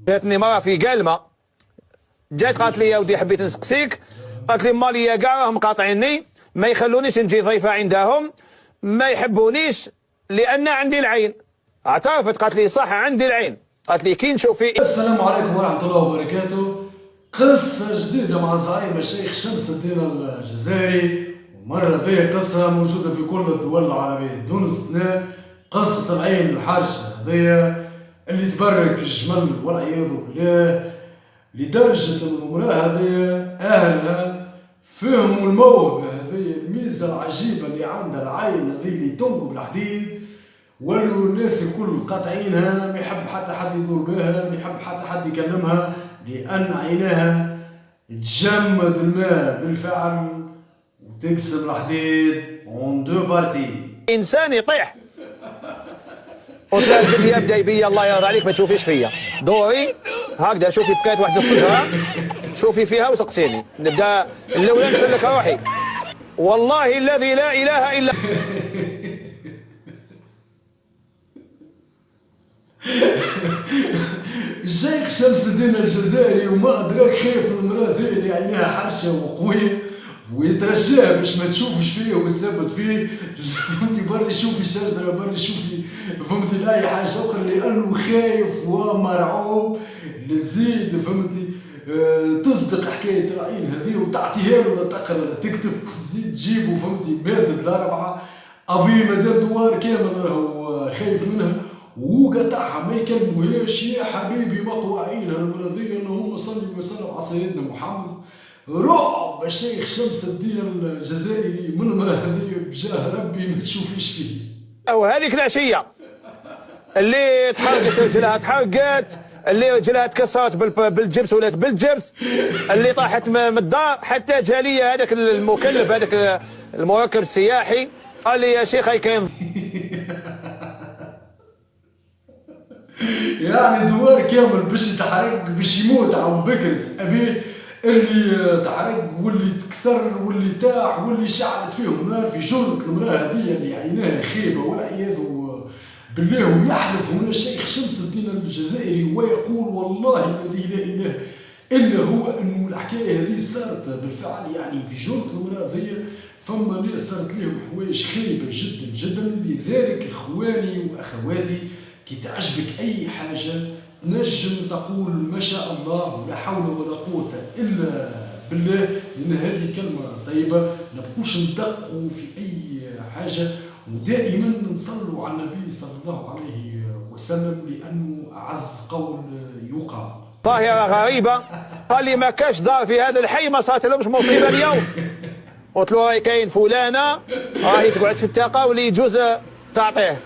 جاتني مرة في قلمة، جات قالت لي يا ودي حبيت نسقسيك، قالت لي ماليا كاع راهم قاطعيني، ما يخلونيش نجي ضيفة عندهم، ما يحبونيش لأن عندي العين. اعترفت قالت لي صح عندي العين، قالت لي كي نشوفي. السلام عليكم ورحمة الله وبركاته. قصة جديدة مع زعيم الشيخ شمس الدين الجزائري، ومرة فيها قصة موجودة في كل الدول العربية دون استثناء. قصة العين الحارشة هذيا اللي تبرك الجمل والعياذ بالله، لدرجة أن المرأة هذيا أهلها فهموا الموهبة هذيا، الميزة العجيبة اللي عندها العين هذي اللي تنقب الحديد، ولو الناس الكل قاطعينها، ما يحب حتى حد يدور بها، ما يحب حتى حد يكلمها، لأن عيناها تجمد الماء بالفعل وتقسم الحديد اون دو بارتي. إنسان يطيح وثلاث بدي يبدا يبي الله يرضى عليك ما تشوفيش فيا دوري هكذا، شوفي فكات واحد الشجره شوفي فيها وسقسيني، نبدا الاولى نسلك روحي والله الذي لا اله الا. الشيخ شمس الدين الجزائري وما أدراك خايف من المرأة ذي اللي عينيها حرشة وقوية، ويترجاها باش ما تشوفش فيه وتثبت فيه. فهمتي بري شوفي الشجرة، بري شوفي فهمتي لأي حاجة أخرى، لأنه خايف ومرعوب لتزيد فهمتني تصدق حكاية العين هذه وتعطيها له لا تقرا لا تكتب، وتزيد تجيبه فهمتي مادة الأربعة أفي مدام دوار كامل راهو خايف منها وقطعها ما يكلموهاش. يا حبيبي مقوى عينها المرضية، اللهم صل وسلم على سيدنا محمد. رعب الشيخ شمس الدين الجزائري من المرأة هذه بجاه ربي ما تشوفيش فيه. وهذيك العشيه اللي تحرقت رجلها تحرقت، اللي رجلها تكسرت بالجبس ولات بالجبس، اللي طاحت من الدار، حتى جاليه هذاك المكلف هذاك المركب السياحي قال لي يا شيخ هاي كاين. يعني دوار كامل باش يتحرق باش يموت عم بكرة أبيه، اللي تحرق واللي تكسر واللي تاح واللي شعلت فيهم نار في جرة المرأة هذه اللي عيناها خيبة والعياذ بالله. ويحلف هنا الشيخ شمس الدين الجزائري ويقول والله الذي لا إله إلا هو أنه الحكاية هذه صارت بالفعل، يعني في جرة المرأة هذه فما ناس صارت لهم حوايج خايبة جدا جدا. لذلك إخواني وأخواتي كي تعجبك أي حاجة تنجم تقول ما شاء الله ولا حول ولا قوة إلا بالله، لأن هذه كلمة طيبة. نبقوش ندقوا في أي حاجة، ودائما نصلوا على النبي صلى الله عليه وسلم، لأنه أعز قول يقال. ظاهرة غريبة، قال لي ما كاش دار في هذا الحي ما صارت لهمش مصيبة اليوم. قلت له راهي كاين فلانة راهي تقعد في التاقة واللي يجوز تعطيه.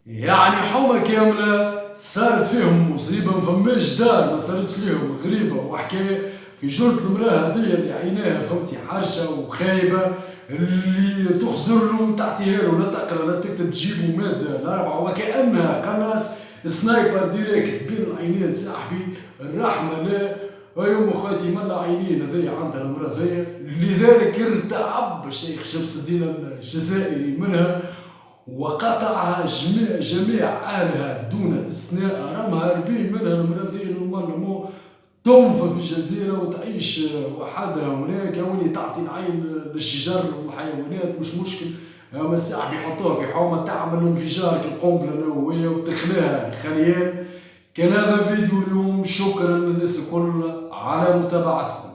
يعني حومة كاملة صارت فيهم مصيبة، ما فماش دار ما صارتش ليهم غريبة وحكاية في جرة المرأة هذيا اللي عيناها فهمتي حرشة وخايبة، اللي تخزر له تعطيها له لا تقرا لا تكتب تجيبه مادة الأربعة وكأنها قناص سنايبر ديريكت بين العينين. صاحبي الرحمة لا ويوم اخواتي ملا عينين هذيا عندها المرأة هذيا. لذلك ارتعب الشيخ شمس الدين الجزائري منها وقطعها جميع أهلها دون استثناء، رمها هاربين منها المرأة ذي نورمالمون تنفى في الجزيرة وتعيش وحدها هناك، واللي تعطي العين للشجر والحيوانات مش مشكل. أما الساعة بيحطوها في حومة تعمل انفجار كالقنبلة النووية وتخلاها خليان. كان هذا فيديو اليوم، شكرا للناس الكل على متابعتكم.